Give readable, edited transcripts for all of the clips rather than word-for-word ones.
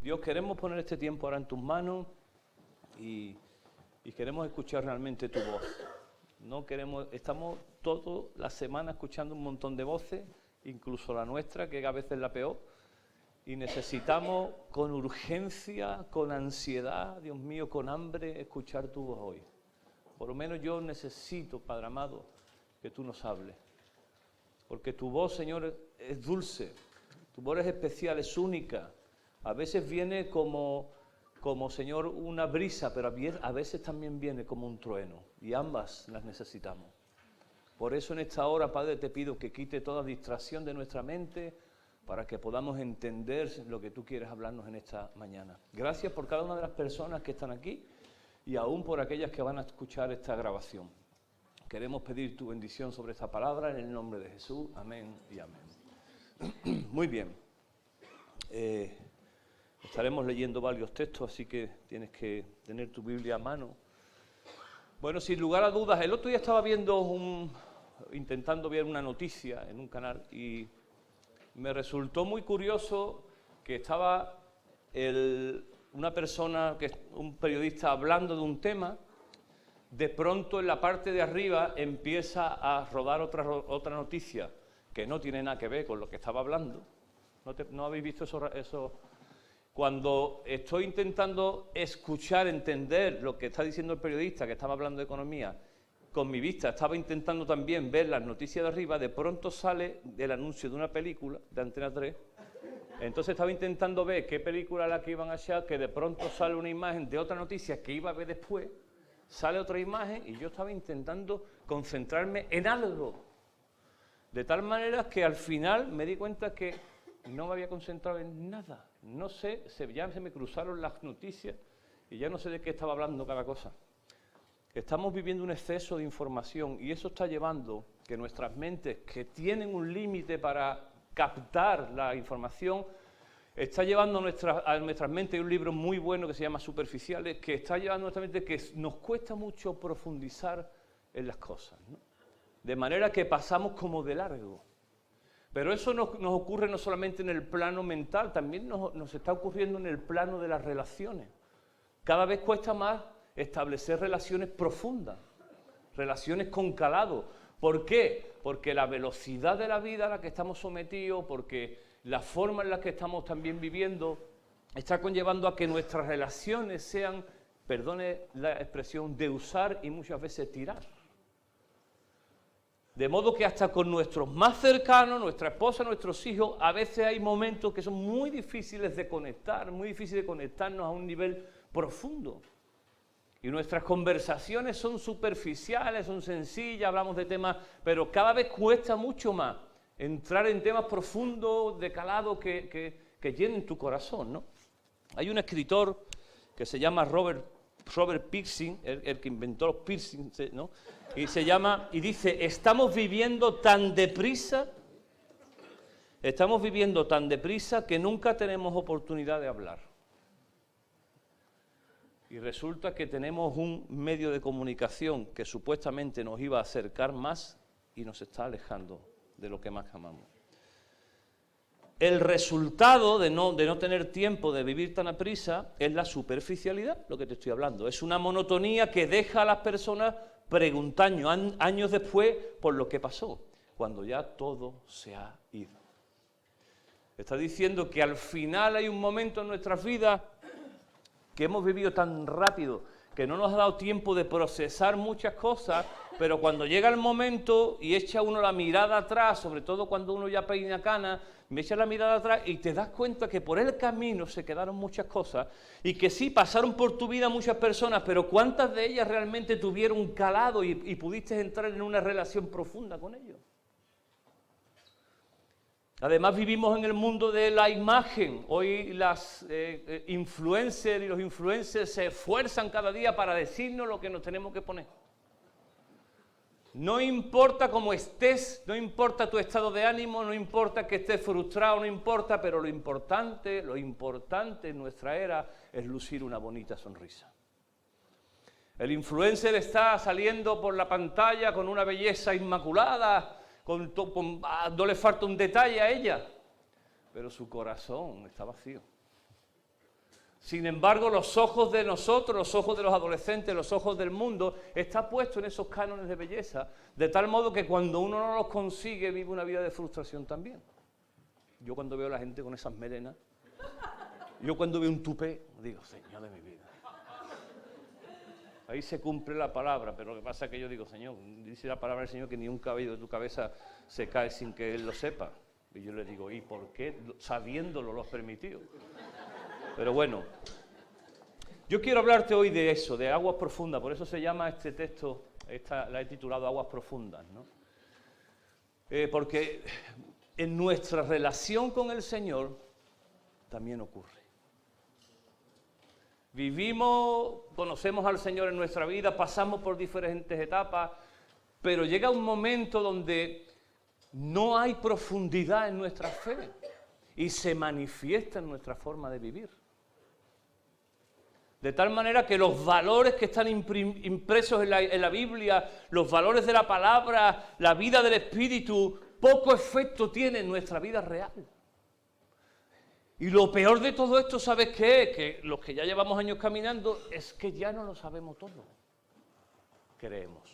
Dios, queremos poner este tiempo ahora en tus manos y queremos escuchar realmente tu voz. No queremos, estamos toda la semana escuchando un montón de voces, incluso la nuestra, que a veces es la peor, y necesitamos con urgencia, con ansiedad, Dios mío, con hambre, escuchar tu voz hoy. Por lo menos yo necesito, Padre amado, que tú nos hables. Porque tu voz, Señor, es dulce, tu voz es especial, es única. A veces viene como Señor, una brisa, pero a veces también viene como un trueno. Y ambas las necesitamos. Por eso en esta hora, Padre, te pido que quite toda distracción de nuestra mente para que podamos entender lo que tú quieres hablarnos en esta mañana. Gracias por cada una de las personas que están aquí y aún por aquellas que van a escuchar esta grabación. Queremos pedir tu bendición sobre esta palabra en el nombre de Jesús. Amén y amén. Muy bien. Estaremos leyendo varios textos, así que tienes que tener tu Biblia a mano. Bueno, sin lugar a dudas, el otro día estaba intentando ver una noticia en un canal y me resultó muy curioso que estaba una persona, un periodista, hablando de un tema. De pronto en la parte de arriba empieza a rodar otra noticia que no tiene nada que ver con lo que estaba hablando. ¿No habéis visto eso? Cuando estoy intentando escuchar, entender lo que está diciendo el periodista que estaba hablando de economía, con mi vista estaba intentando también ver las noticias de arriba, de pronto sale el anuncio de una película de Antena 3. Entonces estaba intentando ver qué película era la que iban a echar, que de pronto sale una imagen de otra noticia que iba a ver después, sale otra imagen y yo estaba intentando concentrarme en algo. De tal manera que al final me di cuenta que no me había concentrado en nada. No sé, ya se me cruzaron las noticias y ya no sé de qué estaba hablando cada cosa. Estamos viviendo un exceso de información y eso está llevando que nuestras mentes, que tienen un límite para captar la información, está llevando a nuestras mentes, hay un libro muy bueno que se llama Superficiales, que está llevando a nuestra mente que nos cuesta mucho profundizar en las cosas, ¿no? De manera que pasamos como de largo. Pero eso nos ocurre no solamente en el plano mental, también nos está ocurriendo en el plano de las relaciones. Cada vez cuesta más establecer relaciones profundas, relaciones con calado. ¿Por qué? Porque la velocidad de la vida a la que estamos sometidos, porque la forma en la que estamos también viviendo, está conllevando a que nuestras relaciones sean, perdone la expresión, de usar y muchas veces tirar. De modo que hasta con nuestros más cercanos, nuestra esposa, nuestros hijos, a veces hay momentos que son muy difíciles de conectar, muy difíciles de conectarnos a un nivel profundo. Y nuestras conversaciones son superficiales, son sencillas, hablamos de temas, pero cada vez cuesta mucho más entrar en temas profundos, de calado, que llenen tu corazón, ¿no? Hay un escritor que se llama Robert Pirsig, el que inventó los piercings, ¿no? Y dice, estamos viviendo tan deprisa que nunca tenemos oportunidad de hablar. Y resulta que tenemos un medio de comunicación que supuestamente nos iba a acercar más y nos está alejando de lo que más amamos. El resultado de no tener tiempo de vivir tan a prisa es la superficialidad, lo que te estoy hablando. Es una monotonía que deja a las personas preguntando años después por lo que pasó, cuando ya todo se ha ido. Está diciendo que al final hay un momento en nuestras vidas que hemos vivido tan rápido, que no nos ha dado tiempo de procesar muchas cosas, pero cuando llega el momento y echa uno la mirada atrás, sobre todo cuando uno ya peina canas, me echa la mirada atrás y te das cuenta que por el camino se quedaron muchas cosas y que sí, pasaron por tu vida muchas personas, pero ¿cuántas de ellas realmente tuvieron calado y pudiste entrar en una relación profunda con ellos? Además vivimos en el mundo de la imagen. Hoy las influencers y los influencers se esfuerzan cada día para decirnos lo que nos tenemos que poner. No importa cómo estés, no importa tu estado de ánimo, no importa que estés frustrado, no importa, pero lo importante en nuestra era es lucir una bonita sonrisa. El influencer está saliendo por la pantalla con una belleza inmaculada, no le falta un detalle a ella, pero su corazón está vacío. Sin embargo, los ojos de nosotros, los ojos de los adolescentes, los ojos del mundo, está puesto en esos cánones de belleza, de tal modo que cuando uno no los consigue, vive una vida de frustración también. Yo cuando veo a la gente con esas melenas, yo cuando veo un tupé, digo, Señor de mi vida. Ahí se cumple la palabra, pero lo que pasa es que yo digo, Señor, dice la palabra del Señor que ni un cabello de tu cabeza se cae sin que Él lo sepa. Y yo le digo, ¿y por qué? Sabiéndolo lo has permitido. Pero bueno, yo quiero hablarte hoy de eso, de aguas profundas, por eso se llama este texto, la he titulado Aguas Profundas, ¿no? Porque en nuestra relación con el Señor también ocurre. Vivimos, conocemos al Señor en nuestra vida, pasamos por diferentes etapas, pero llega un momento donde no hay profundidad en nuestra fe y se manifiesta en nuestra forma de vivir. De tal manera que los valores que están impresos en la Biblia, los valores de la palabra, la vida del Espíritu, poco efecto tienen en nuestra vida real. Y lo peor de todo esto, ¿sabes qué es? Que los que ya llevamos años caminando, es que ya no lo sabemos todo. Creemos.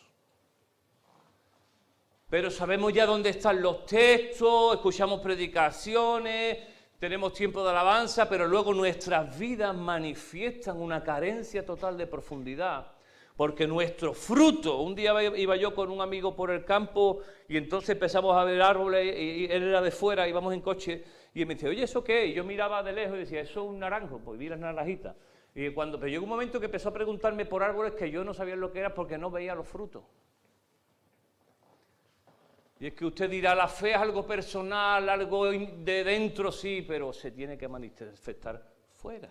Pero sabemos ya dónde están los textos, escuchamos predicaciones, tenemos tiempo de alabanza, pero luego nuestras vidas manifiestan una carencia total de profundidad. Porque nuestro fruto, un día iba yo con un amigo por el campo y entonces empezamos a ver árboles y él era de fuera, íbamos en coche y él me dice, oye, ¿eso qué es? Y yo miraba de lejos y decía, eso es un naranjo, pues vi las naranjitas. Pero llegó un momento que empezó a preguntarme por árboles que yo no sabía lo que era porque no veía los frutos. Y es que usted dirá, la fe es algo personal, algo de dentro, sí, pero se tiene que manifestar fuera.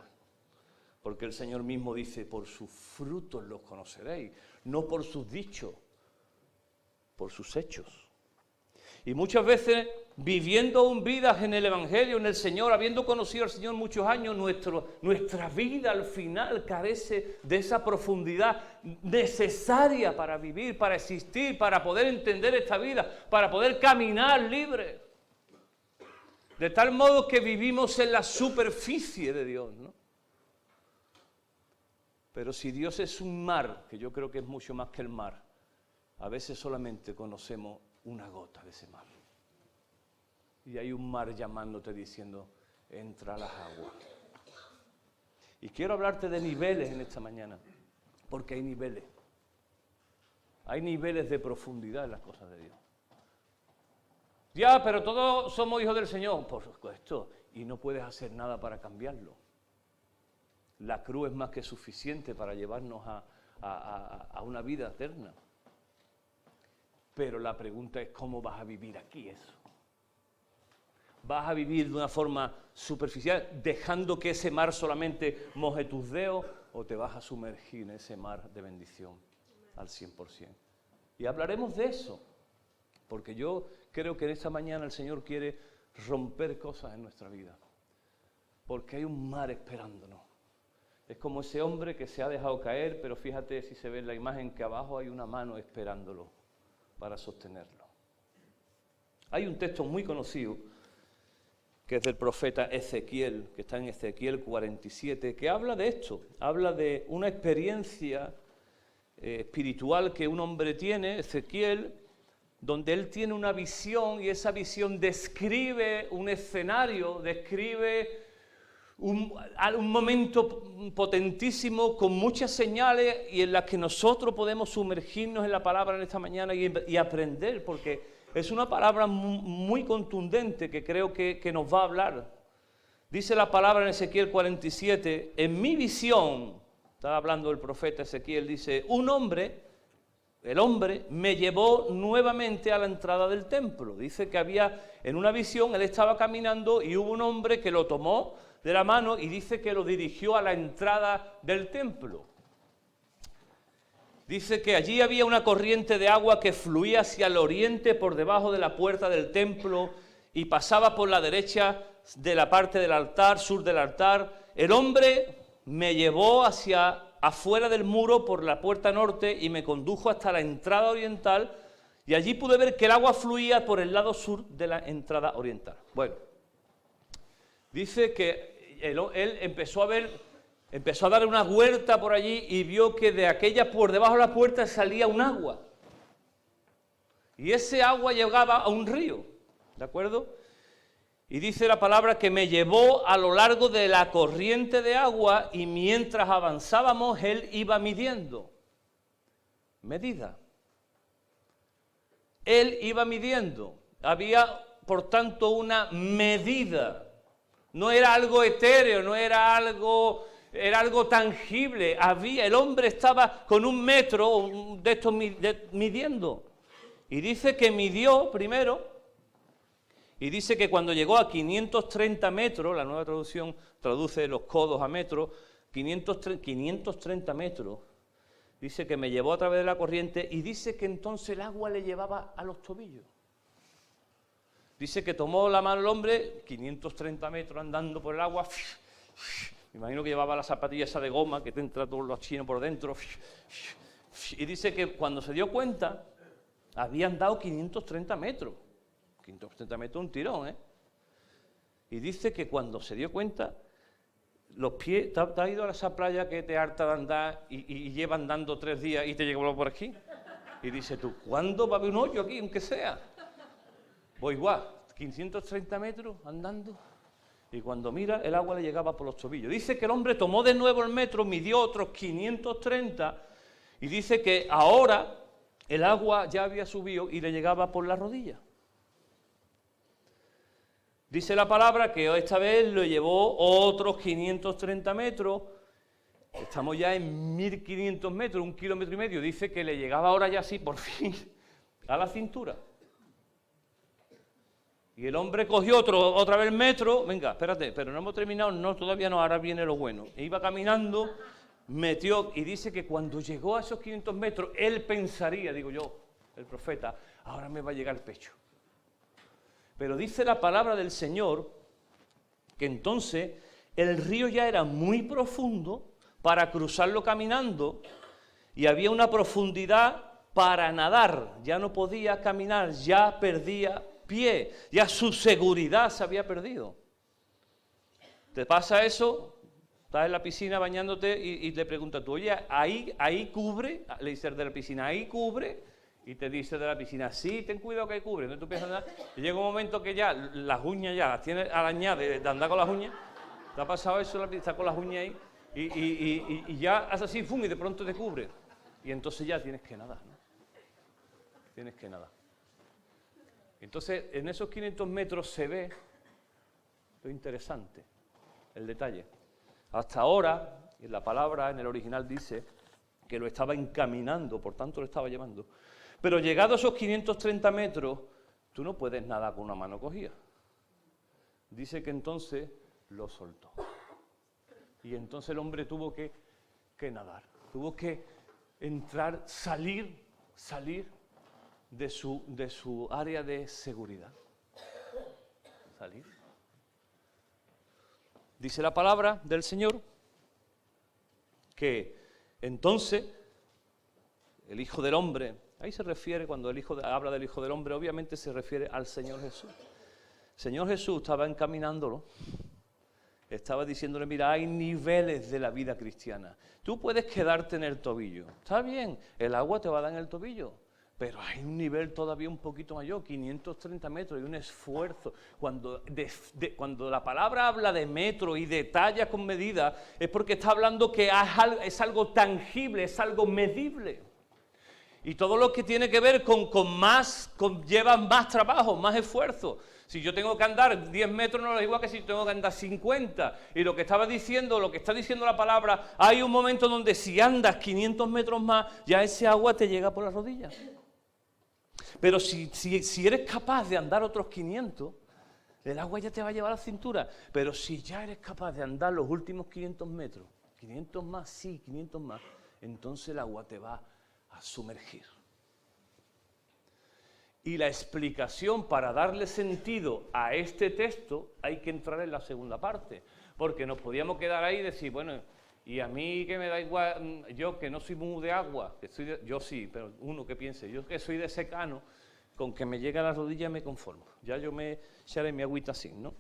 Porque el Señor mismo dice, por sus frutos los conoceréis, no por sus dichos, por sus hechos. Y muchas veces, viviendo aún vidas en el Evangelio, en el Señor, habiendo conocido al Señor muchos años, nuestra vida al final carece de esa profundidad necesaria para vivir, para existir, para poder entender esta vida, para poder caminar libre. De tal modo que vivimos en la superficie de Dios, ¿no? Pero si Dios es un mar, que yo creo que es mucho más que el mar, a veces solamente conocemos una gota de ese mar. Y hay un mar llamándote diciendo, entra a las aguas. Y quiero hablarte de niveles en esta mañana, porque hay niveles. Hay niveles de profundidad en las cosas de Dios. Ya, pero todos somos hijos del Señor, por supuesto, y no puedes hacer nada para cambiarlo. La cruz es más que suficiente para llevarnos a una vida eterna. Pero la pregunta es, ¿cómo vas a vivir aquí eso? ¿Vas a vivir de una forma superficial, dejando que ese mar solamente moje tus dedos, o te vas a sumergir en ese mar de bendición al 100%? Y hablaremos de eso, porque yo creo que en esta mañana el Señor quiere romper cosas en nuestra vida, porque hay un mar esperándonos. Es como ese hombre que se ha dejado caer, pero fíjate si se ve en la imagen que abajo hay una mano esperándolo para sostenerlo. Hay un texto muy conocido que es del profeta Ezequiel, que está en Ezequiel 47, que habla de esto, habla de una experiencia espiritual que un hombre tiene, Ezequiel, donde él tiene una visión y esa visión describe un escenario, describe un momento potentísimo con muchas señales y en las que nosotros podemos sumergirnos en la palabra en esta mañana y aprender, porque es una palabra muy contundente que creo que nos va a hablar. Dice la palabra en Ezequiel 47, en mi visión, estaba hablando el profeta Ezequiel, dice, el hombre me llevó nuevamente a la entrada del templo. Dice que había, en una visión, él estaba caminando y hubo un hombre que lo tomó de la mano y dice que lo dirigió a la entrada del templo. Dice que allí había una corriente de agua que fluía hacia el oriente por debajo de la puerta del templo y pasaba por la derecha de la parte del altar, sur del altar. El hombre me llevó hacia afuera del muro por la puerta norte y me condujo hasta la entrada oriental y allí pude ver que el agua fluía por el lado sur de la entrada oriental. Bueno, dice que él empezó a ver empezó a dar una vuelta por allí y vio que de aquella, por debajo de la puerta salía un agua. Y ese agua llegaba a un río, ¿de acuerdo? Y dice la palabra que me llevó a lo largo de la corriente de agua y mientras avanzábamos él iba midiendo. Medida. Él iba midiendo. Había, por tanto, una medida. No era algo etéreo, no era algo... Era algo tangible. El hombre estaba con 1 metro de estos midiendo. Y dice que midió primero, y dice que cuando llegó a 530 metros, la nueva traducción traduce los codos a metros, 530 metros, dice que me llevó a través de la corriente, y dice que entonces el agua le llevaba a los tobillos. Dice que tomó la mano el hombre, 530 metros andando por el agua, me imagino que llevaba la zapatilla esa de goma, que te entra todos los chinos por dentro, y dice que cuando se dio cuenta, habían dado 530 metros. 530 metros un tirón, ¿eh? Y dice que cuando se dio cuenta, los pies... ¿Te has ido a esa playa que te harta de andar y lleva andando 3 días y te llegó por aquí? Y dice tú, ¿cuándo va a haber un hoyo aquí, aunque sea? Pues igual, 530 metros andando, y cuando mira, el agua le llegaba por los tobillos. Dice que el hombre tomó de nuevo el metro, midió otros 530, y dice que ahora... el agua ya había subido y le llegaba por la rodilla. Dice la palabra que esta vez lo llevó otros 530 metros. Estamos ya en 1500 metros, 1,5 kilómetros. Dice que le llegaba ahora ya así, por fin, a la cintura. Y el hombre cogió otra vez el metro. Venga, espérate, pero no hemos terminado. No, todavía no, ahora viene lo bueno. E iba caminando... metió, y dice que cuando llegó a esos 500 metros, él pensaría, digo yo, el profeta, ahora me va a llegar el pecho. Pero dice la palabra del Señor, que entonces el río ya era muy profundo para cruzarlo caminando, y había una profundidad para nadar, ya no podía caminar, ya perdía pie, ya su seguridad se había perdido. ¿Te pasa eso? Estás en la piscina bañándote y le preguntas tú, oye, ¿ahí cubre? Le dice el de la piscina, ¿ahí cubre? Y te dice de la piscina, sí, ten cuidado que ahí cubre. Entonces tú empiezas a andar, y llega un momento que ya las uñas ya las tienes arañadas de andar con las uñas. ¿Te ha pasado eso? Estás con las uñas ahí y ya haces así, ¡fum!, y de pronto te cubre. Y entonces ya tienes que nadar, ¿no? Tienes que nadar. Entonces, en esos 500 metros se ve lo interesante, el detalle. Hasta ahora, en la palabra, en el original dice que lo estaba encaminando, por tanto lo estaba llevando. Pero llegado a esos 530 metros, tú no puedes nadar con una mano cogida. Dice que entonces lo soltó. Y entonces el hombre tuvo que nadar, tuvo que entrar, salir de su área de seguridad. Salir. Dice la palabra del Señor que entonces el Hijo del Hombre, ahí se refiere, cuando habla del Hijo del Hombre, obviamente se refiere al Señor Jesús. El Señor Jesús estaba encaminándolo, estaba diciéndole, mira, hay niveles de la vida cristiana. Tú puedes quedarte en el tobillo, está bien, el agua te va a dar en el tobillo, pero hay un nivel todavía un poquito mayor, 530 metros, y un esfuerzo. Cuando la palabra habla de metro y de talla con medida, es porque está hablando que es algo tangible, es algo medible. Y todo lo que tiene que ver lleva más trabajo, más esfuerzo. Si yo tengo que andar 10 metros no es igual que si tengo que andar 50. Y lo que está diciendo la palabra, hay un momento donde si andas 500 metros más, ya ese agua te llega por las rodillas. Pero si eres capaz de andar otros 500, el agua ya te va a llevar a la cintura. Pero si ya eres capaz de andar los últimos 500 metros, 500 más, sí, 500 más, entonces el agua te va a sumergir. Y la explicación para darle sentido a este texto hay que entrar en la segunda parte, porque nos podíamos quedar ahí y decir, bueno, y a mí que me da igual, yo que no soy muy de agua, yo sí, pero uno que piense, yo que soy de secano, con que me llegue a la rodilla me conformo, ya yo me echaré mi agüita así, ¿no?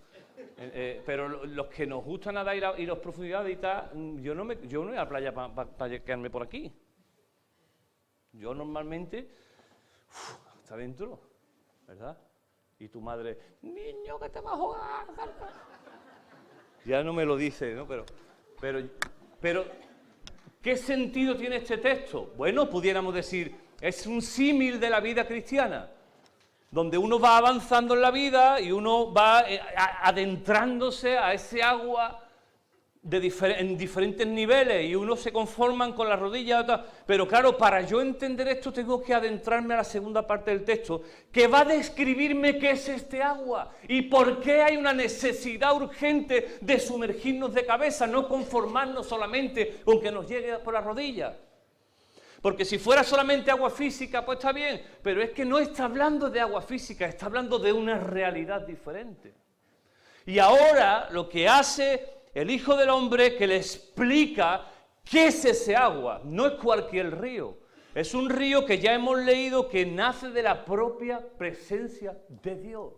Pero los que nos gusta nadar y las profundidades y tal, yo no voy a la playa para quedarme por aquí. Yo normalmente, hasta adentro, ¿verdad? Y tu madre, niño, que te vas a jugar. Ya no me lo dice, ¿no? Pero, ¿qué sentido tiene este texto? Bueno, pudiéramos decir, es un símil de la vida cristiana, donde uno va avanzando en la vida y uno va adentrándose a ese agua en diferentes niveles y unos se conforman con las rodillas, pero claro, para yo entender esto tengo que adentrarme a la segunda parte del texto, que va a describirme qué es este agua y por qué hay una necesidad urgente de sumergirnos de cabeza, no conformarnos solamente con que nos llegue por las rodillas. Porque si fuera solamente agua física, pues está bien, pero es que no está hablando de agua física, está hablando de una realidad diferente. Y ahora lo que hace el Hijo del Hombre, que le explica qué es ese agua, no es cualquier río, es un río que ya hemos leído que nace de la propia presencia de Dios,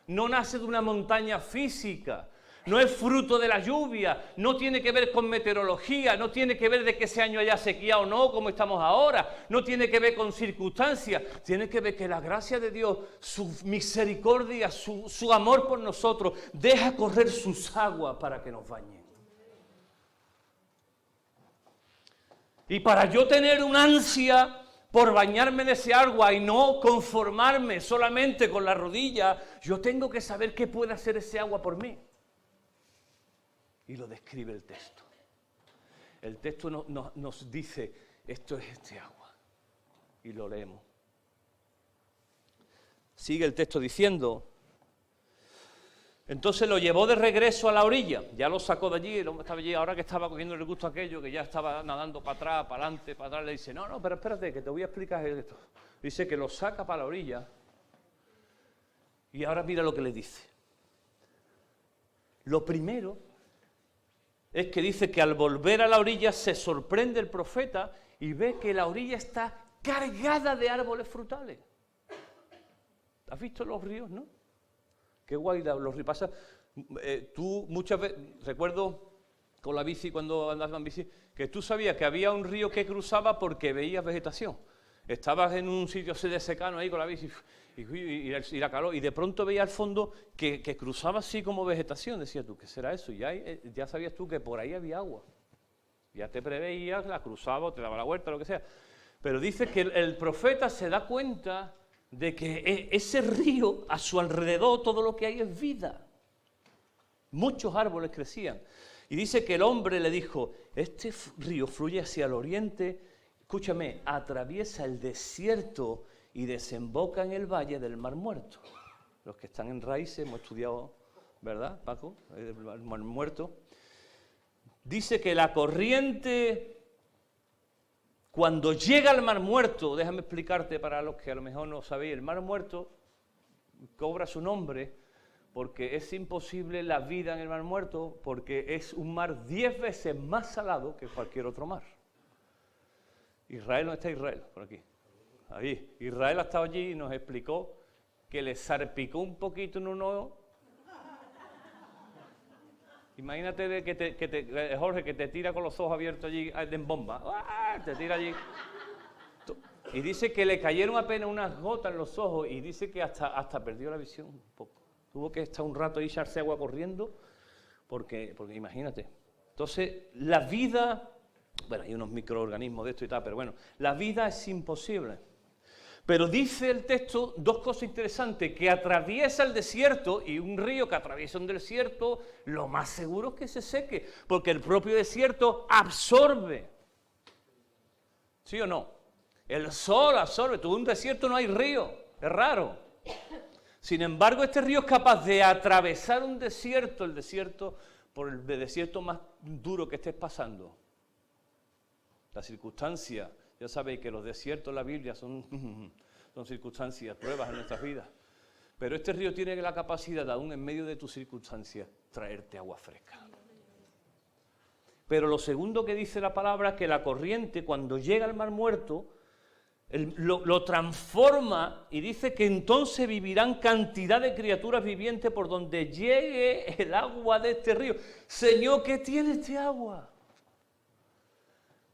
no nace de una montaña física, no es fruto de la lluvia, no tiene que ver con meteorología, no tiene que ver de que ese año haya sequía o no, como estamos ahora, no tiene que ver con circunstancias, tiene que ver que la gracia de Dios, su misericordia, su amor por nosotros, deja correr sus aguas para que nos bañen. Y para yo tener una ansia por bañarme de ese agua y no conformarme solamente con la rodilla, yo tengo que saber qué puede hacer ese agua por mí. Y lo describe el texto. El texto nos dice, esto es este agua. Y lo leemos. Sigue el texto diciendo, entonces lo llevó de regreso a la orilla, ya lo sacó de allí, el hombre estaba allí, ahora que estaba cogiendo el gusto a aquello, que ya estaba nadando para atrás, para adelante, para atrás, le dice, no, pero espérate, que te voy a explicar esto. Dice que lo saca para la orilla, y ahora mira lo que le dice. Lo primero es que dice que al volver a la orilla se sorprende el profeta y ve que la orilla está cargada de árboles frutales. ¿Has visto los ríos, no? Qué guay los ríos. Pasa, tú muchas veces, recuerdo con la bici, cuando andabas en bici, que tú sabías que había un río que cruzaba porque veías vegetación. Estabas en un sitio así de secano ahí con la bici y la calor, y de pronto veías al fondo que cruzaba así como vegetación. Decías tú, ¿qué será eso? Y ya sabías tú que por ahí había agua. Ya te preveías, la cruzaba, te daba la vuelta, lo que sea. Pero dice que el profeta se da cuenta de que ese río, a su alrededor, todo lo que hay es vida. Muchos árboles crecían. Y dice que el hombre le dijo, este río fluye hacia el oriente, escúchame, atraviesa el desierto y desemboca en el valle del Mar Muerto. Los que están en raíces, hemos estudiado, ¿verdad, Paco? El Mar Muerto. Dice que la corriente, cuando llega al Mar Muerto, déjame explicarte para los que a lo mejor no sabéis, el Mar Muerto cobra su nombre porque es imposible la vida en el Mar Muerto, porque es un mar 10 veces más salado que cualquier otro mar. Israel, ¿dónde está Israel? Por aquí. Ahí. Israel ha estado allí y nos explicó que le salpicó un poquito en un ojo. Imagínate Jorge, que te tira con los ojos abiertos allí en bomba. ¡Ah! Te tira allí. Y dice que le cayeron apenas unas gotas en los ojos y dice que hasta perdió la visión un poco. Tuvo que estar un rato ahí, echarse agua corriendo, porque imagínate. Entonces, la vida, bueno, hay unos microorganismos de esto y tal, pero bueno, la vida es imposible. Pero dice el texto dos cosas interesantes, que atraviesa el desierto, y un río que atraviesa un desierto, lo más seguro es que se seque, porque el propio desierto absorbe. ¿Sí o no? El sol absorbe, tú en un desierto no hay río, es raro. Sin embargo, este río es capaz de atravesar un desierto, el desierto, por el desierto más duro que estés pasando. La circunstancia, ya sabéis que los desiertos en la Biblia son circunstancias, pruebas en nuestras vidas. Pero este río tiene la capacidad, aún en medio de tus circunstancias, traerte agua fresca. Pero lo segundo que dice la palabra es que la corriente, cuando llega al Mar Muerto, lo transforma y dice que entonces vivirán cantidad de criaturas vivientes por donde llegue el agua de este río. Señor, ¿qué tiene este agua?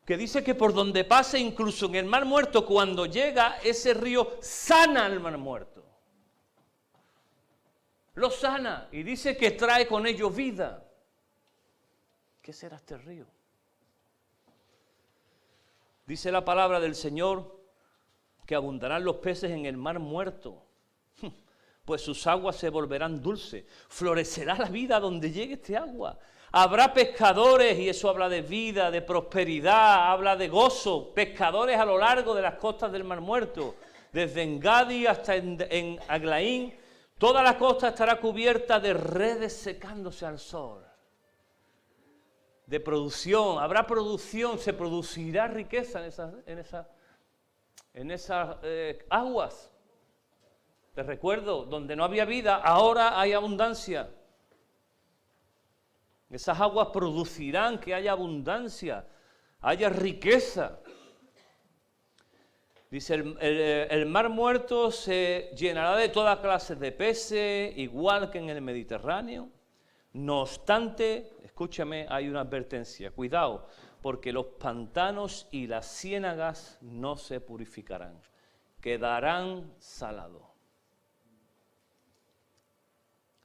Que dice que por donde pase, incluso en el Mar Muerto, cuando llega ese río, sana al Mar Muerto. Lo sana y dice que trae con ello vida. ¿Qué será este río? Dice la palabra del Señor que abundarán los peces en el Mar Muerto, pues sus aguas se volverán dulces. Florecerá la vida donde llegue este agua. Habrá pescadores, y eso habla de vida, de prosperidad, habla de gozo. Pescadores a lo largo de las costas del Mar Muerto, desde Engadi hasta en Aglaín. Toda la costa estará cubierta de redes secándose al sol. De producción, habrá producción, se producirá riqueza en esas aguas. Te recuerdo, donde no había vida, ahora hay abundancia. Esas aguas producirán que haya abundancia, haya riqueza. Dice, el Mar Muerto se llenará de toda clase de peces, igual que en el Mediterráneo. No obstante, escúchame, hay una advertencia. Cuidado, porque los pantanos y las ciénagas no se purificarán. Quedarán salados.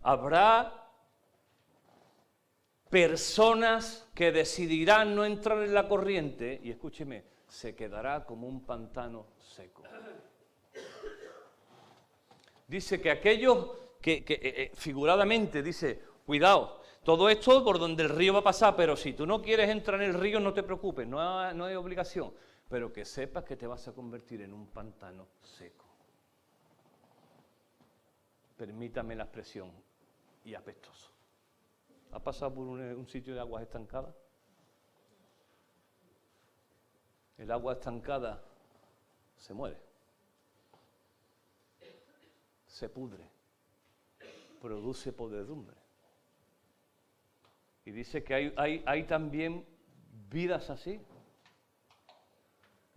Habrá personas que decidirán no entrar en la corriente y, escúcheme, se quedará como un pantano seco. Dice que aquellos que figuradamente, dice, cuidado, todo esto por donde el río va a pasar, pero si tú no quieres entrar en el río, no te preocupes, no hay obligación, pero que sepas que te vas a convertir en un pantano seco. Permítame la expresión, y apestoso. ¿Ha pasado por un sitio de aguas estancadas? El agua estancada se muere, se pudre, produce podredumbre. Y dice que hay también vidas así.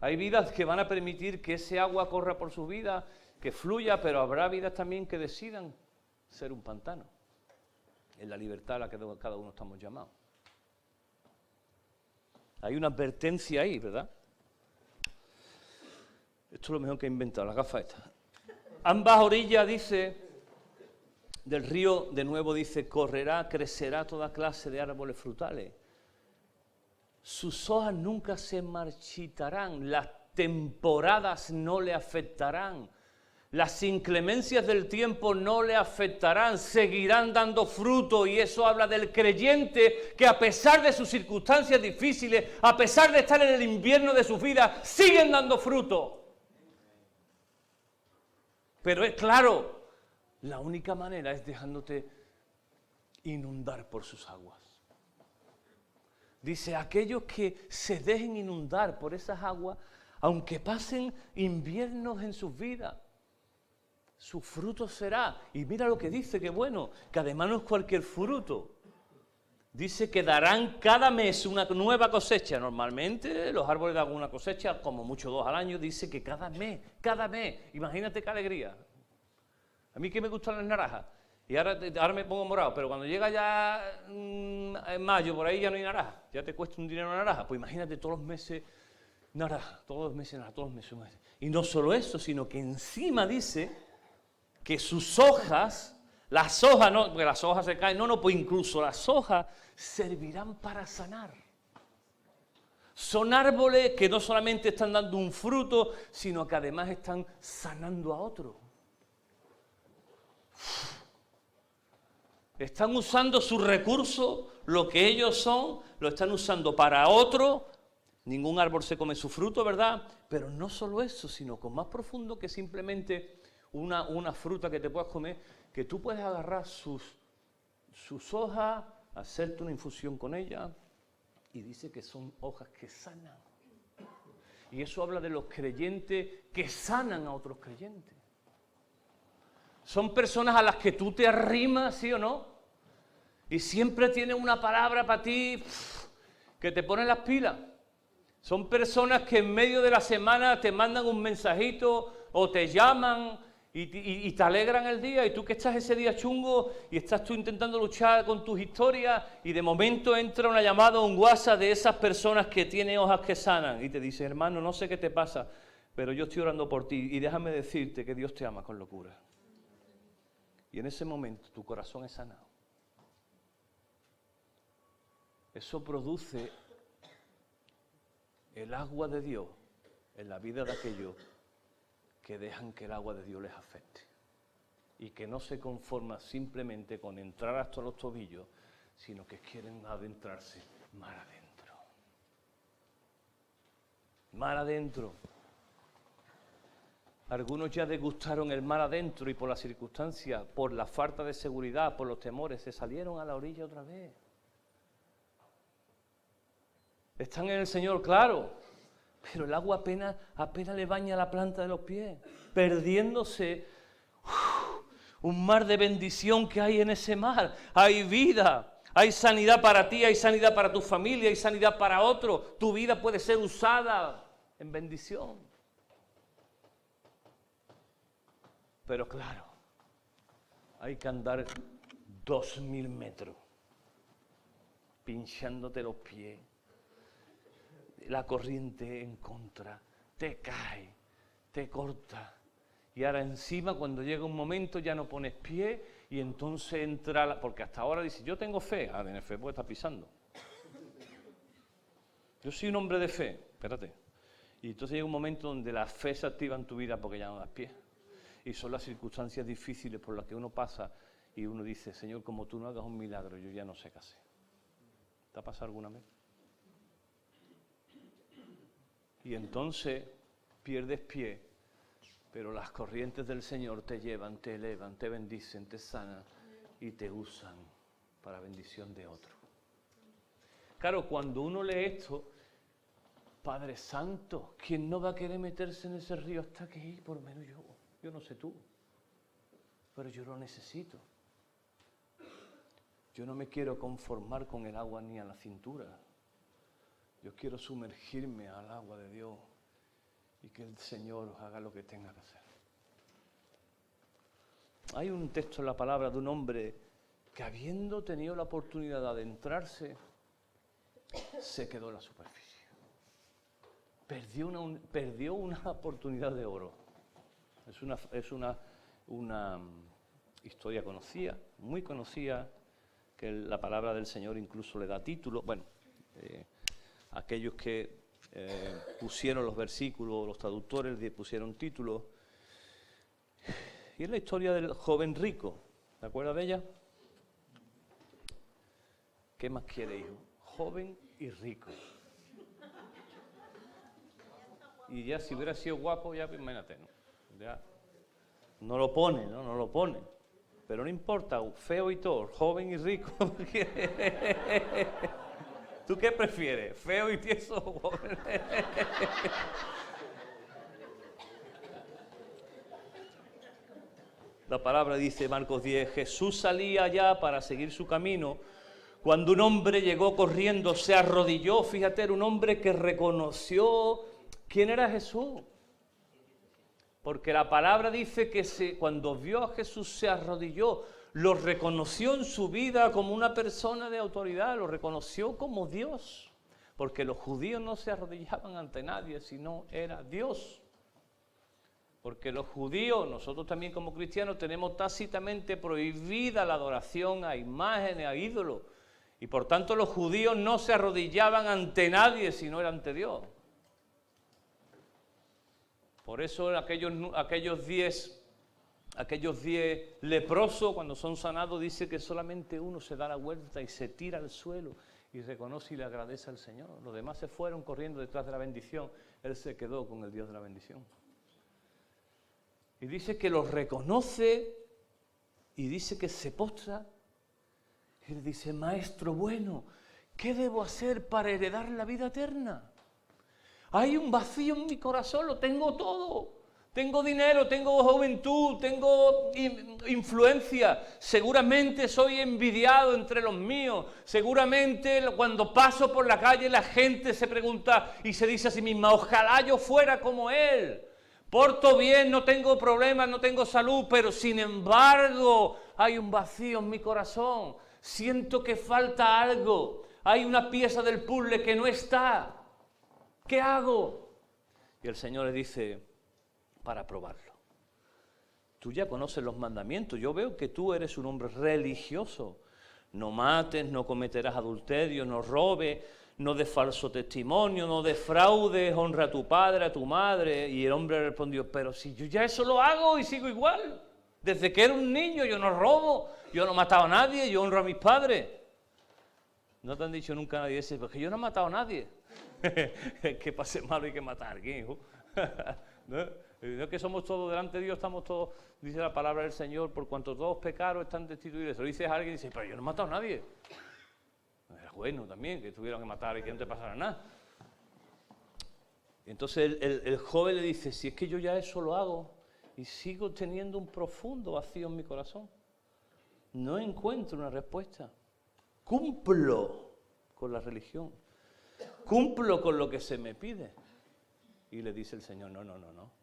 Hay vidas que van a permitir que ese agua corra por su vida, que fluya, pero habrá vidas también que decidan ser un pantano. En la libertad a la que cada uno estamos llamados. Hay una advertencia ahí, ¿verdad? Esto es lo mejor que he inventado, la gafa esta. Ambas orillas, dice, del río, de nuevo dice, correrá, crecerá toda clase de árboles frutales. Sus hojas nunca se marchitarán, las temporadas no le afectarán. Las inclemencias del tiempo no le afectarán, seguirán dando fruto, y eso habla del creyente que a pesar de sus circunstancias difíciles, a pesar de estar en el invierno de su vida, siguen dando fruto. Pero es claro, la única manera es dejándote inundar por sus aguas. Dice, aquellos que se dejen inundar por esas aguas, aunque pasen inviernos en sus vidas, su fruto será. Y mira lo que dice, que bueno, que además no es cualquier fruto. Dice que darán cada mes una nueva cosecha. Normalmente los árboles dan una cosecha, como mucho 2 al año. Dice que cada mes. Imagínate qué alegría. A mí que me gustan las naranjas. Y ahora me pongo morado, pero cuando llega ya en mayo, por ahí ya no hay naranja. Ya te cuesta un dinero una naranja. Pues imagínate todos los meses naranja, todos los meses naranja, todos los meses. Y no solo eso, sino que encima dice que sus hojas, las hojas, no, porque las hojas se caen, pues incluso las hojas servirán para sanar. Son árboles que no solamente están dando un fruto, sino que además están sanando a otro. Están usando sus recursos, lo que ellos son, lo están usando para otro. Ningún árbol se come su fruto, ¿verdad? Pero no solo eso, sino con más profundo que simplemente una fruta que te puedas comer, que tú puedes agarrar sus hojas, hacerte una infusión con ellas, y dice que son hojas que sanan. Y eso habla de los creyentes que sanan a otros creyentes. Son personas a las que tú te arrimas, ¿sí o no? Y siempre tienen una palabra para ti que te pone las pilas. Son personas que en medio de la semana te mandan un mensajito o te llaman y te alegran el día, y tú que estás ese día chungo y estás tú intentando luchar con tus historias y de momento entra una llamada o un WhatsApp de esas personas que tienen hojas que sanan y te dice, hermano, no sé qué te pasa, pero yo estoy orando por ti y déjame decirte que Dios te ama con locura. Y en ese momento tu corazón es sanado. Eso produce el agua de Dios en la vida de aquellos que dejan que el agua de Dios les afecte y que no se conforma simplemente con entrar hasta los tobillos, sino que quieren adentrarse mar adentro. Mar adentro. Algunos ya degustaron el mar adentro y por las circunstancias, por la falta de seguridad, por los temores, se salieron a la orilla otra vez. Están en el Señor, claro, pero el agua apenas le baña la planta de los pies, perdiéndose un mar de bendición que hay en ese mar. Hay vida, hay sanidad para ti, hay sanidad para tu familia, hay sanidad para otro. Tu vida puede ser usada en bendición. Pero claro, hay que andar 2000 metros pinchándote los pies. La corriente en contra, te cae, te corta. Y ahora encima cuando llega un momento ya no pones pie y entonces entra, porque hasta ahora dices, yo tengo fe, en fe porque está pisando. Yo soy un hombre de fe, espérate. Y entonces llega un momento donde la fe se activa en tu vida porque ya no das pie. Y son las circunstancias difíciles por las que uno pasa y uno dice, Señor, como tú no hagas un milagro, yo ya no sé qué hacer. ¿Te ha pasado alguna vez? Y entonces pierdes pie, pero las corrientes del Señor te llevan, te elevan, te bendicen, te sanan y te usan para bendición de otro. Claro, cuando uno lee esto, Padre Santo, ¿quién no va a querer meterse en ese río hasta aquí? Por lo menos yo. Yo no sé tú, pero yo lo necesito. Yo no me quiero conformar con el agua ni a la cintura. Yo quiero sumergirme al agua de Dios y que el Señor haga lo que tenga que hacer. Hay un texto en la palabra de un hombre que habiendo tenido la oportunidad de adentrarse, se quedó en la superficie. Perdió una oportunidad de oro. Es una historia conocida, muy conocida, que la palabra del Señor incluso le da título. Bueno, aquellos que pusieron los versículos, los traductores pusieron títulos. Y es la historia del joven rico. ¿Te acuerdas de ella? ¿Qué más quiere, hijo? Joven y rico. Y ya si hubiera sido guapo, ya imagínate, ¿no? Ya, no lo pone, ¿no? No lo pone. Pero no importa, feo y todo, joven y rico. ¿Tú qué prefieres? ¿Feo y tieso o joven? La palabra dice, Marcos 10, Jesús salía ya para seguir su camino, cuando un hombre llegó corriendo, se arrodilló, fíjate, era un hombre que reconoció quién era Jesús. Porque la palabra dice que cuando vio a Jesús se arrodilló, lo reconoció en su vida como una persona de autoridad, lo reconoció como Dios. Porque los judíos no se arrodillaban ante nadie, sino era Dios. Porque los judíos, nosotros también como cristianos, tenemos tácitamente prohibida la adoración a imágenes, a ídolos. Y por tanto los judíos no se arrodillaban ante nadie, sino era ante Dios. Por eso aquellos 10 leprosos, cuando son sanados, dice que solamente uno se da la vuelta y se tira al suelo y reconoce y le agradece al Señor. Los demás se fueron corriendo detrás de la bendición. Él se quedó con el Dios de la bendición. Y dice que los reconoce y dice que se postra. Y le dice, Maestro bueno, ¿qué debo hacer para heredar la vida eterna? Hay un vacío en mi corazón, lo tengo todo. Tengo dinero, tengo juventud, tengo influencia, seguramente soy envidiado entre los míos, seguramente cuando paso por la calle la gente se pregunta y se dice a sí misma, ojalá yo fuera como él, porto bien, no tengo problemas, no tengo salud, pero sin embargo hay un vacío en mi corazón, siento que falta algo, hay una pieza del puzzle que no está, ¿qué hago? Y el Señor le dice, para probarlo. Tú ya conoces los mandamientos, yo veo que tú eres un hombre religioso. No mates, no cometerás adulterio, no robes, no des falso testimonio, no defraudes, honra a tu padre, a tu madre. Y el hombre respondió, pero si yo ya eso lo hago y sigo igual. Desde que era un niño yo no robo, yo no he matado a nadie, yo honro a mis padres. ¿No te han dicho nunca nadie ese? Porque yo no he matado a nadie. Es que para ser malo hay que matar a alguien, hijo. ¿No? No es que somos todos delante de Dios, estamos todos, dice la palabra del Señor, por cuanto todos pecaron están destituidos. Lo dices a alguien y dice, pero yo no he matado a nadie. Era bueno también que tuvieran que matar y que no te pasara nada. Y entonces el joven le dice, si es que yo ya eso lo hago y sigo teniendo un profundo vacío en mi corazón, no encuentro una respuesta. Cumplo con la religión, cumplo con lo que se me pide. Y le dice el Señor, no.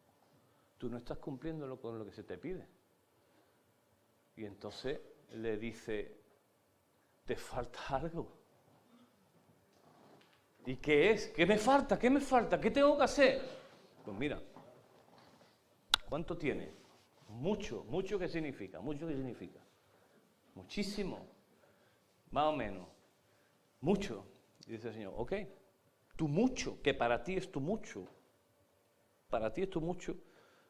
Tú no estás cumpliendo con lo que se te pide. Y entonces le dice, te falta algo. ¿Y qué es? ¿Qué me falta? ¿Qué me falta? ¿Qué tengo que hacer? Pues mira, ¿cuánto tiene? Mucho. ¿Mucho qué significa? ¿Mucho qué significa? Muchísimo. Más o menos. Mucho. Y dice el Señor, ok, tu mucho, que para ti es tu mucho. Para ti es tu mucho.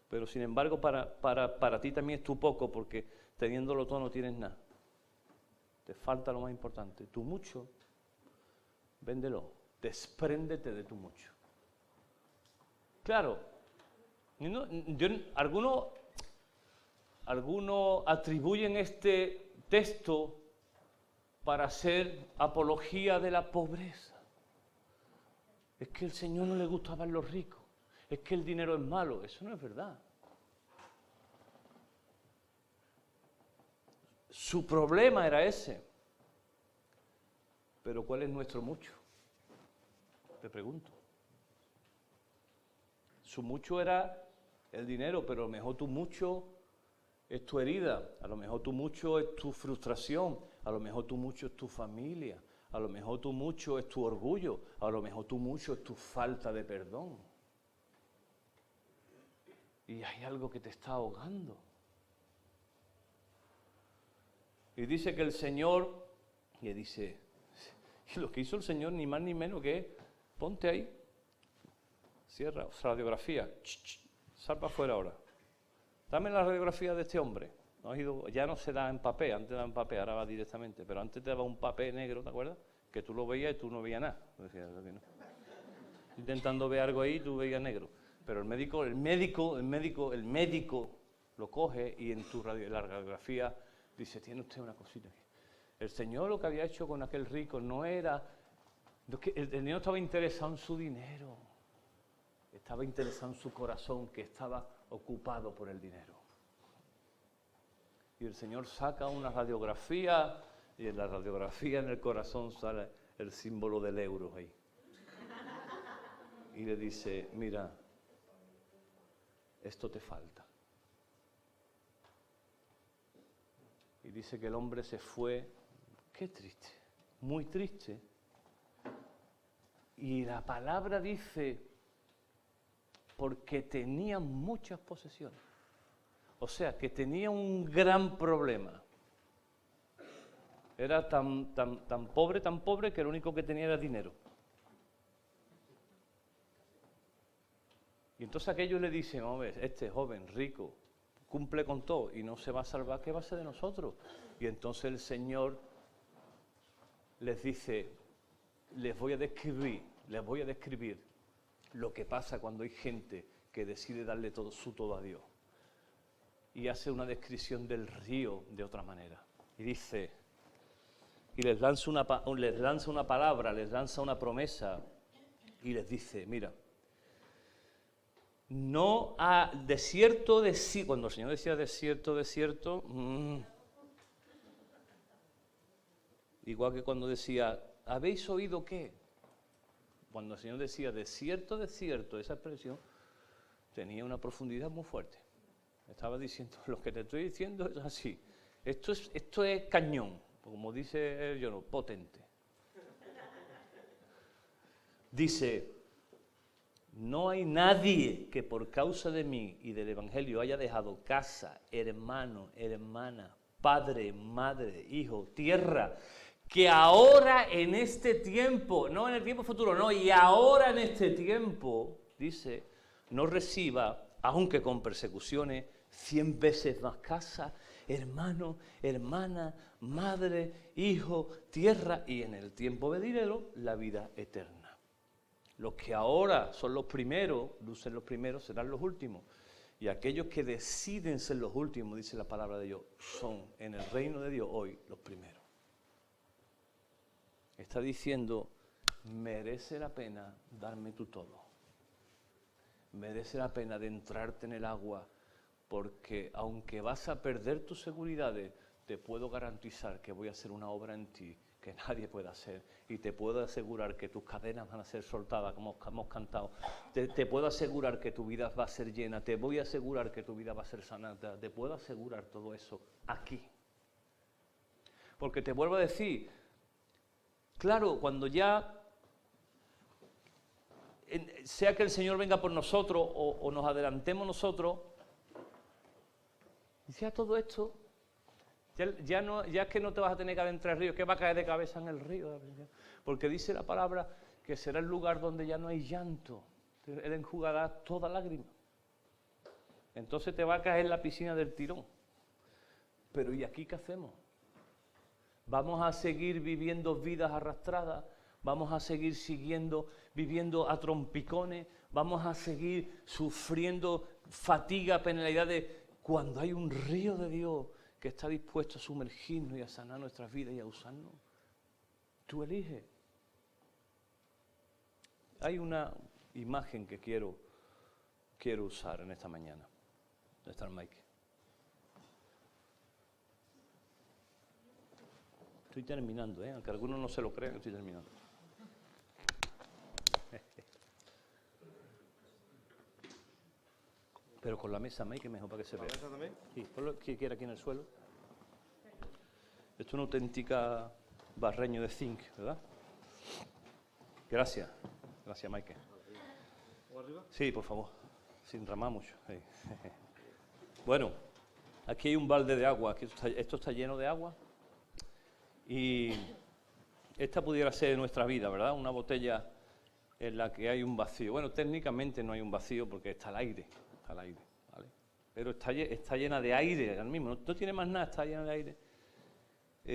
Pero sin embargo para ti también es tu poco, porque teniéndolo todo no tienes nada. Te falta lo más importante. Tu mucho, véndelo, despréndete de tu mucho. Claro, algunos atribuyen este texto para hacer apología de la pobreza. Es que al Señor no le gustaban los ricos. Es que el dinero es malo. Eso no es verdad. Su problema era ese. Pero ¿cuál es nuestro mucho? Te pregunto. Su mucho era el dinero, pero a lo mejor tu mucho es tu herida, a lo mejor tu mucho es tu frustración, a lo mejor tu mucho es tu familia, a lo mejor tu mucho es tu orgullo, a lo mejor tu mucho es tu falta de perdón. Y hay algo que te está ahogando. Y dice que el Señor, y dice, y lo que hizo el Señor ni más ni menos que, ponte ahí, cierra, radiografía, sal para afuera ahora. Dame la radiografía de este hombre. Ya no se da en papel, antes daba en papel, ahora va directamente, pero antes te daba un papel negro, ¿te acuerdas? Que tú lo veías y tú no veías nada. Decías, no. Intentando ver algo ahí, tú veías negro. Pero el médico lo coge y en la radiografía dice, tiene usted una cosita aquí. El Señor lo que había hecho con aquel rico no era, el Señor estaba interesado en su dinero, estaba interesado en su corazón, que estaba ocupado por el dinero. Y el Señor saca una radiografía y en la radiografía en el corazón sale el símbolo del euro ahí. Y le dice, mira, esto te falta. Y dice que el hombre se fue, qué triste, muy triste. Y la palabra dice, porque tenía muchas posesiones. O sea, que tenía un gran problema. Era tan pobre que lo único que tenía era dinero. Y entonces aquellos le dicen, hombre, este joven rico cumple con todo y no se va a salvar, ¿qué va a ser de nosotros? Y entonces el Señor les dice, les voy a describir lo que pasa cuando hay gente que decide darle todo a Dios. Y hace una descripción del río de otra manera. Y dice, y les lanza una palabra, les lanza una promesa y les dice, mira, No a desierto, cuando el Señor decía desierto, igual que cuando decía, ¿habéis oído qué? Cuando el Señor decía desierto, esa expresión tenía una profundidad muy fuerte. Estaba diciendo, lo que te estoy diciendo es así. Esto es cañón, como dice yo, potente. Dice, no hay nadie que por causa de mí y del Evangelio haya dejado casa, hermano, hermana, padre, madre, hijo, tierra, que ahora en este tiempo, no en el tiempo futuro, no, y ahora en este tiempo, dice, no reciba, aunque con persecuciones, 100 veces más casa, hermano, hermana, madre, hijo, tierra, y en el tiempo venidero, la vida eterna. Los que ahora son los primeros, lucen los primeros, serán los últimos. Y aquellos que deciden ser los últimos, dice la palabra de Dios, son en el reino de Dios hoy los primeros. Está diciendo, merece la pena darme tu todo. Merece la pena adentrarte en el agua, porque aunque vas a perder tus seguridades, te puedo garantizar que voy a hacer una obra en ti que nadie puede hacer, y te puedo asegurar que tus cadenas van a ser soltadas, como hemos cantado, te puedo asegurar que tu vida va a ser llena, te voy a asegurar que tu vida va a ser sanada, te puedo asegurar todo eso aquí. Porque te vuelvo a decir, claro, cuando ya, sea que el Señor venga por nosotros o nos adelantemos nosotros, ya todo esto, ya es que no te vas a tener que adentrar al río, es que va a caer de cabeza en el río. Porque dice la palabra que será el lugar donde ya no hay llanto. Él enjugará toda lágrima. Entonces te va a caer en la piscina del tirón. Pero ¿y aquí qué hacemos? Vamos a seguir viviendo vidas arrastradas, vamos a seguir viviendo a trompicones, vamos a seguir sufriendo fatiga, penalidades, cuando hay un río de Dios que está dispuesto a sumergirnos y a sanar nuestras vidas y a usarnos. Tú eliges. Hay una imagen que quiero usar en esta mañana. ¿Dónde está el Mike? Estoy terminando, aunque algunos no se lo crean, estoy terminando. Pero con la mesa, Mike, es mejor para que se vea. ¿La mesa también? Sí, ponlo que quiera aquí en el suelo. Esto es una auténtica barreño de zinc, ¿verdad? Gracias. Gracias, Mike. ¿O arriba? Sí, por favor. Sin ramar mucho. Sí. Bueno, aquí hay un balde de agua. Esto está lleno de agua. Y esta pudiera ser nuestra vida, ¿verdad? Una botella en la que hay un vacío. Bueno, técnicamente no hay un vacío porque está al aire, ¿vale? Pero está llena de aire ahora mismo, no tiene más nada, está llena de aire.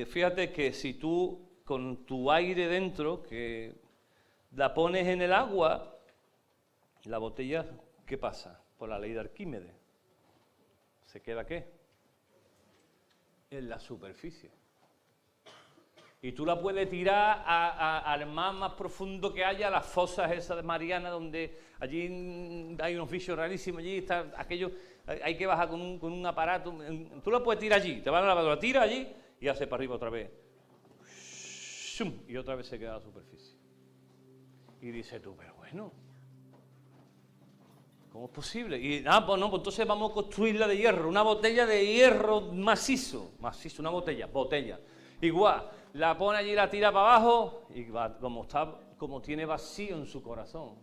Fíjate que si tú con tu aire dentro, que la pones en el agua, la botella, ¿qué pasa? Por la ley de Arquímedes. ¿Se queda qué? En la superficie. Y tú la puedes tirar al mar más profundo que haya, a las fosas esas de Mariana, donde allí hay unos bichos rarísimos, allí está aquello, hay que bajar con un aparato. Tú la puedes tirar allí, te vas a la lavadora, tira allí y hace para arriba otra vez. Y otra vez se queda a la superficie. Y dices tú, pero bueno, ¿cómo es posible? Y pues no, pues entonces vamos a construirla de hierro, una botella de hierro macizo, una botella. Igual, la pone allí, la tira para abajo y va, como tiene vacío en su corazón.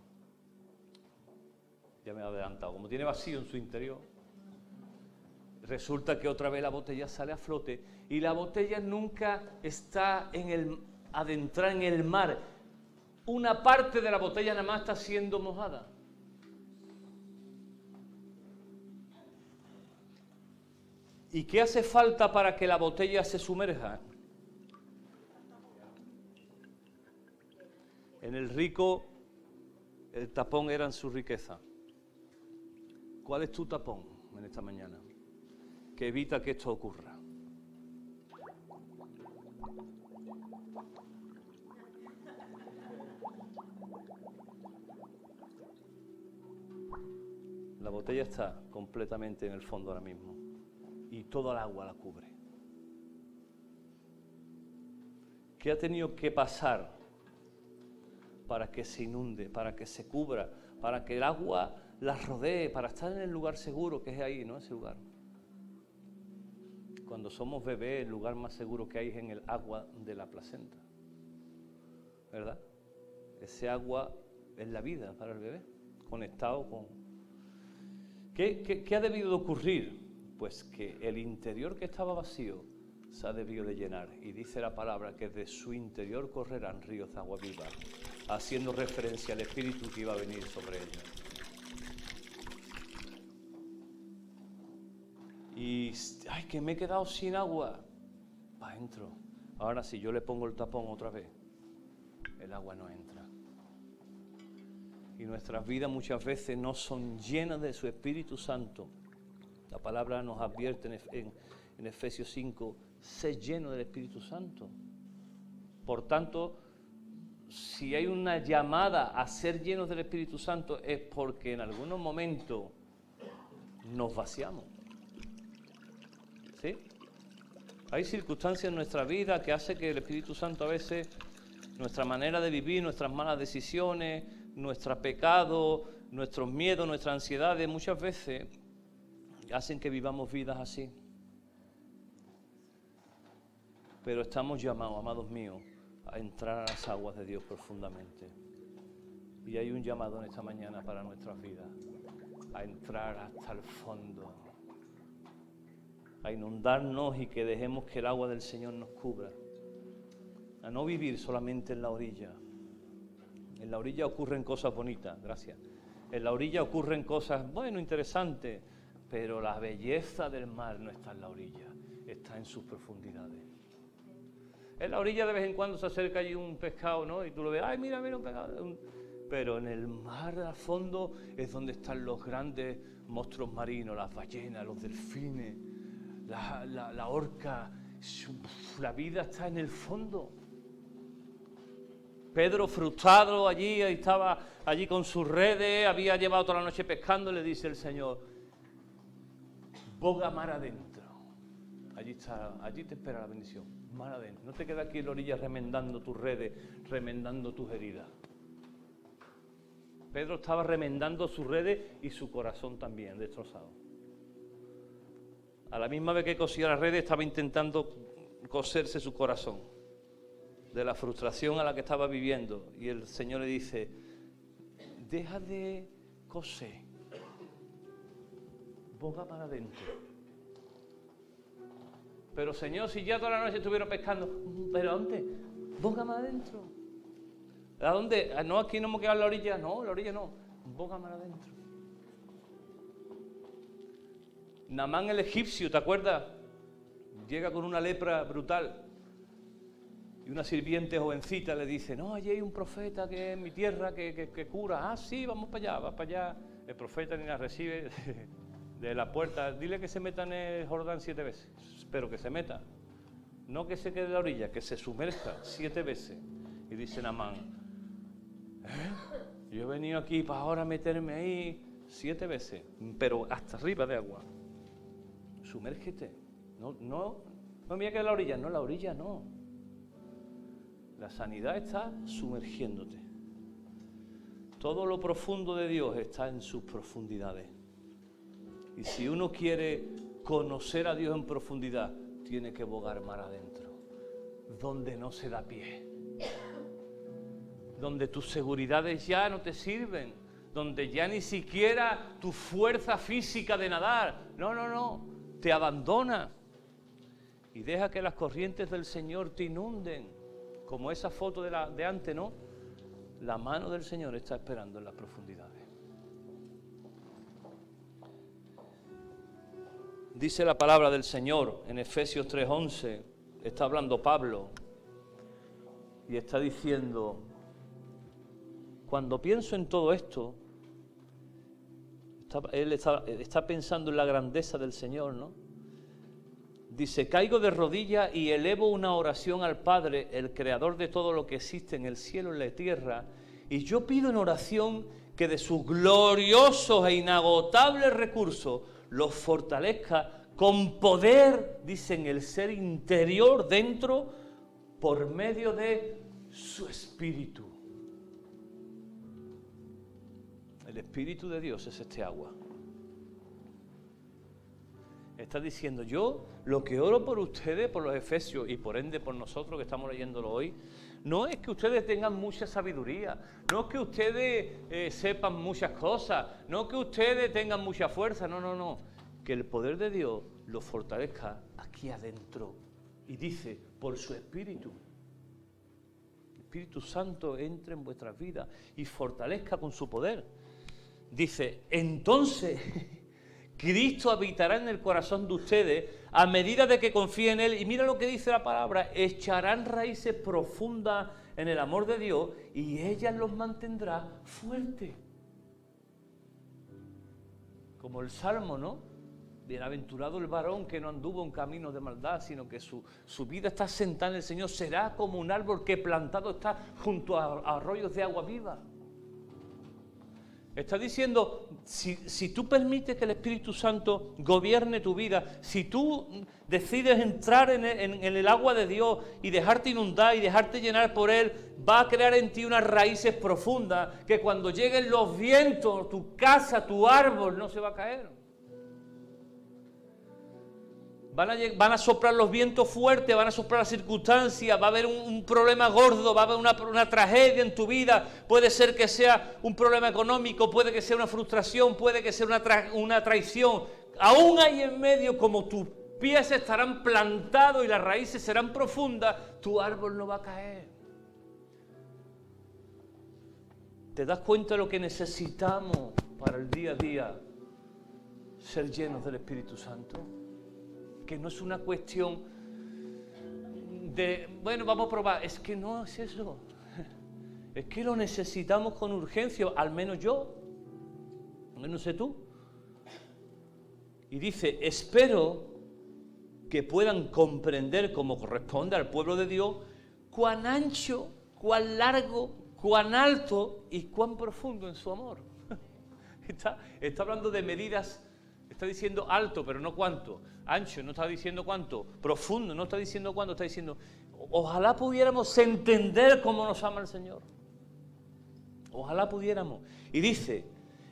Ya me he adelantado, como tiene vacío en su interior. Resulta que otra vez la botella sale a flote y la botella nunca está adentrada en el mar. Una parte de la botella nada más está siendo mojada. ¿Y qué hace falta para que la botella se sumerja? En el rico, el tapón era en su riqueza. ¿Cuál es tu tapón en esta mañana que evita que esto ocurra? La botella está completamente en el fondo ahora mismo y toda el agua la cubre. ¿Qué ha tenido que pasar para que se inunde, para que se cubra, para que el agua la rodee, para estar en el lugar seguro que es ahí, ¿no? Ese lugar. Cuando somos bebés, el lugar más seguro que hay es en el agua de la placenta, ¿verdad? Ese agua es la vida para el bebé, conectado con... ¿Qué ha debido de ocurrir? Pues que el interior que estaba vacío se ha debido de llenar. Y dice la palabra que de su interior correrán ríos de agua viva, haciendo referencia al Espíritu que iba a venir sobre ellos. Y, ay, que me he quedado sin agua. Va adentro. Ahora si yo le pongo el tapón otra vez, el agua no entra. Y nuestras vidas muchas veces no son llenas de su Espíritu Santo. La palabra nos advierte en Efesios 5, sé lleno del Espíritu Santo. Por tanto, si hay una llamada a ser llenos del Espíritu Santo es porque en algunos momentos nos vaciamos. ¿Sí? Hay circunstancias en nuestra vida que hacen que el Espíritu Santo a veces, nuestra manera de vivir, nuestras malas decisiones, nuestros pecados, nuestros miedos, nuestras ansiedades, muchas veces hacen que vivamos vidas así. Pero estamos llamados, amados míos, a entrar a las aguas de Dios profundamente. Y hay un llamado en esta mañana para nuestras vidas, a entrar hasta el fondo, a inundarnos y que dejemos que el agua del Señor nos cubra, a no vivir solamente en la orilla. En la orilla ocurren cosas bonitas, gracias. En la orilla ocurren cosas, bueno, interesantes, pero la belleza del mar no está en la orilla, está en sus profundidades. En la orilla de vez en cuando se acerca allí un pescado, ¿no? Y tú lo ves, ¡ay, mira, mira un pescado! Pero en el mar al fondo es donde están los grandes monstruos marinos, las ballenas, los delfines, la orca. La vida está en el fondo. Pedro, frustrado allí, estaba allí con sus redes, había llevado toda la noche pescando, le dice el Señor, boga mar adentro. Allí te espera la bendición, mar adentro. No te quedes aquí en la orilla remendando tus redes, remendando tus heridas. Pedro estaba remendando sus redes y su corazón también, destrozado. A la misma vez que cosía las redes, estaba intentando coserse su corazón, de la frustración a la que estaba viviendo. Y el Señor le dice, deja de coser, boga para adentro. Pero Señor, si ya toda la noche estuvieron pescando, ¿pero a dónde? Boga más adentro. ¿A dónde? No, aquí no hemos quedado en la orilla. No, la orilla no, boga más adentro. Naamán el egipcio, ¿te acuerdas? Llega con una lepra brutal. Y una sirviente jovencita le dice, no, allí hay un profeta que es en mi tierra que cura. Ah, sí, vamos para allá, va para allá. El profeta ni la recibe de la puerta. Dile que se meta en el Jordán 7 veces. Pero que se meta. No que se quede en la orilla, que se sumerja 7 veces. Y dice Naamán, yo he venido aquí para ahora meterme ahí 7 veces, pero hasta arriba de agua. Sumérgete. No me quede en la orilla. No, la orilla no. La sanidad está sumergiéndote. Todo lo profundo de Dios está en sus profundidades. Y si uno quiere conocer a Dios en profundidad, tiene que bogar mar adentro, donde no se da pie, donde tus seguridades ya no te sirven, donde ya ni siquiera tu fuerza física de nadar, no, te abandona y deja que las corrientes del Señor te inunden, como esa foto de antes, ¿no? La mano del Señor está esperando en las profundidades. Dice la palabra del Señor en Efesios 3:11, está hablando Pablo y está diciendo, cuando pienso en todo esto, él está pensando en la grandeza del Señor, ¿no? Dice, caigo de rodillas y elevo una oración al Padre, el creador de todo lo que existe en el cielo y en la tierra, y yo pido en oración que que de sus gloriosos e inagotables recursos los fortalezca con poder, dicen, el ser interior dentro, por medio de su Espíritu. El Espíritu de Dios es este agua. Está diciendo, yo lo que oro por ustedes, por los efesios y por ende por nosotros que estamos leyéndolo hoy, no es que ustedes tengan mucha sabiduría, no es que ustedes sepan muchas cosas, no es que ustedes tengan mucha fuerza, no. Que el poder de Dios los fortalezca aquí adentro. Y dice, por su Espíritu. El Espíritu Santo entre en vuestras vidas y fortalezca con su poder. Dice, entonces Cristo habitará en el corazón de ustedes a medida de que confíen en Él. Y mira lo que dice la palabra, echarán raíces profundas en el amor de Dios y ella los mantendrá fuertes. Como el Salmo, ¿no? Bienaventurado el varón que no anduvo en caminos de maldad, sino que su vida está sentada en el Señor. Será como un árbol que plantado está junto a arroyos de agua viva. Está diciendo, si tú permites que el Espíritu Santo gobierne tu vida, si tú decides entrar en el agua de Dios y dejarte inundar y dejarte llenar por Él, va a crear en ti unas raíces profundas que cuando lleguen los vientos, tu casa, tu árbol, no se va a caer. Van a soplar los vientos fuertes, van a soplar las circunstancias, va a haber un problema gordo, va a haber una tragedia en tu vida. Puede ser que sea un problema económico, puede que sea una frustración, puede que sea una traición. Aún ahí en medio, como tus pies estarán plantados y las raíces serán profundas, tu árbol no va a caer. ¿Te das cuenta de lo que necesitamos para el día a día? Ser llenos del Espíritu Santo. Que no es una cuestión de, bueno, vamos a probar. Es que no es eso. Es que lo necesitamos con urgencia, al menos yo, al menos sé tú. Y dice, espero que puedan comprender como corresponde al pueblo de Dios, cuán ancho, cuán largo, cuán alto y cuán profundo en su amor. Está hablando de medidas. Está diciendo alto, pero no cuánto. Ancho, no está diciendo cuánto. Profundo, no está diciendo cuánto. Está diciendo, ojalá pudiéramos entender cómo nos ama el Señor. Ojalá pudiéramos. Y dice,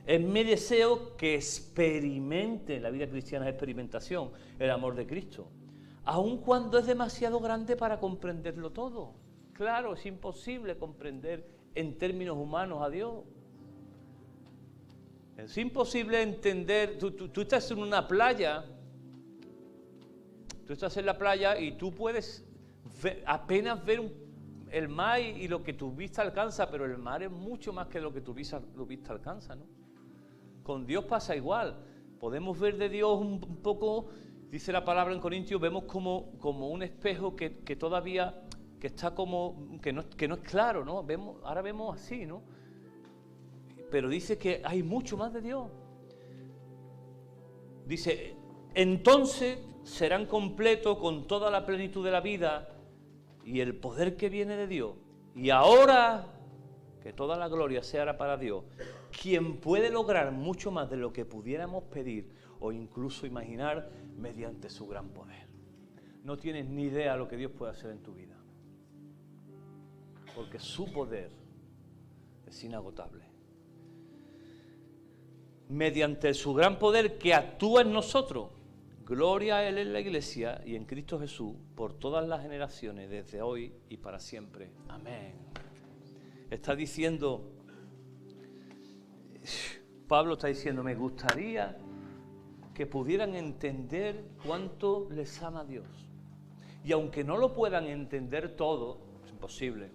es mi deseo que experimenten, la vida cristiana es experimentación, el amor de Cristo. Aun cuando es demasiado grande para comprenderlo todo. Claro, es imposible comprender en términos humanos a Dios. Es imposible entender, tú estás en una playa, tú estás en la playa y tú puedes apenas ver el mar y lo que tu vista alcanza, pero el mar es mucho más que lo que tu vista alcanza, ¿no? Con Dios pasa igual, podemos ver de Dios un poco, dice la palabra en Corintios, vemos como un espejo que todavía, que está como, que no es claro, ¿no? Ahora vemos así, ¿no? Pero dice que hay mucho más de Dios. Dice, entonces serán completos con toda la plenitud de la vida y el poder que viene de Dios. Y ahora, que toda la gloria sea para Dios, quien puede lograr mucho más de lo que pudiéramos pedir o incluso imaginar mediante su gran poder. No tienes ni idea de lo que Dios puede hacer en tu vida. Porque su poder es inagotable. Mediante su gran poder que actúa en nosotros, gloria a Él en la Iglesia y en Cristo Jesús por todas las generaciones, desde hoy y para siempre. Amén. Está diciendo, Pablo está diciendo, me gustaría que pudieran entender cuánto les ama Dios. Y aunque no lo puedan entender todo, es imposible,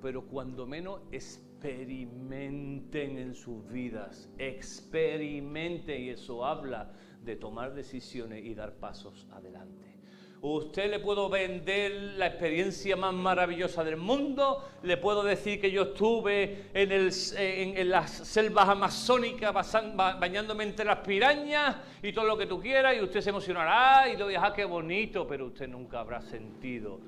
pero cuando menos experimenten en sus vidas, experimenten, y eso habla de tomar decisiones y dar pasos adelante. Usted le puedo vender la experiencia más maravillosa del mundo, le puedo decir que yo estuve en las selvas amazónicas bañándome entre las pirañas y todo lo que tú quieras, y usted se emocionará y dirá, qué bonito, pero usted nunca habrá sentido,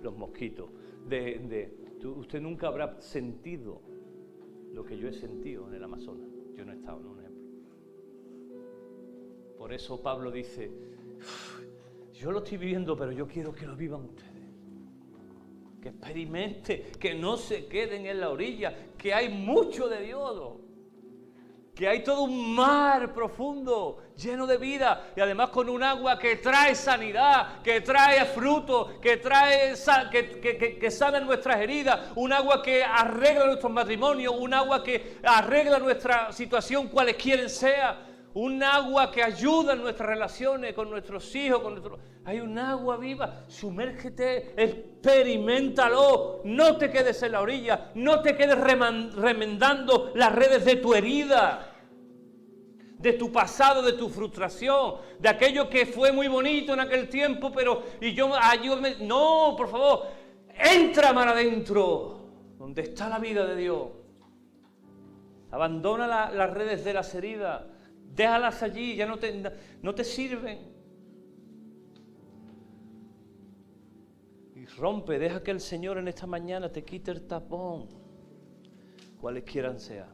los mosquitos, Usted nunca habrá sentido lo que yo he sentido en el Amazonas. Yo no he estado, en un ejemplo. Por eso Pablo dice, yo lo estoy viviendo, pero yo quiero que lo vivan ustedes. Que experimente, que no se queden en la orilla, que hay mucho de Dios, que hay todo un mar profundo, lleno de vida, y además con un agua que trae sanidad, que trae fruto, que sana nuestras heridas, un agua que arregla nuestros matrimonios, un agua que arregla nuestra situación cualesquiera sea, un agua que ayuda en nuestras relaciones con nuestros hijos, Hay un agua viva, sumérgete, experiméntalo, no te quedes en la orilla, no te quedes remendando las redes de tu herida, de tu pasado, de tu frustración, de aquello que fue muy bonito en aquel tiempo, pero no, por favor, entra mar adentro, donde está la vida de Dios. Abandona las redes de las heridas. Déjalas allí, ya no te sirven. Y rompe, deja que el Señor en esta mañana te quite el tapón, cualesquiera sea.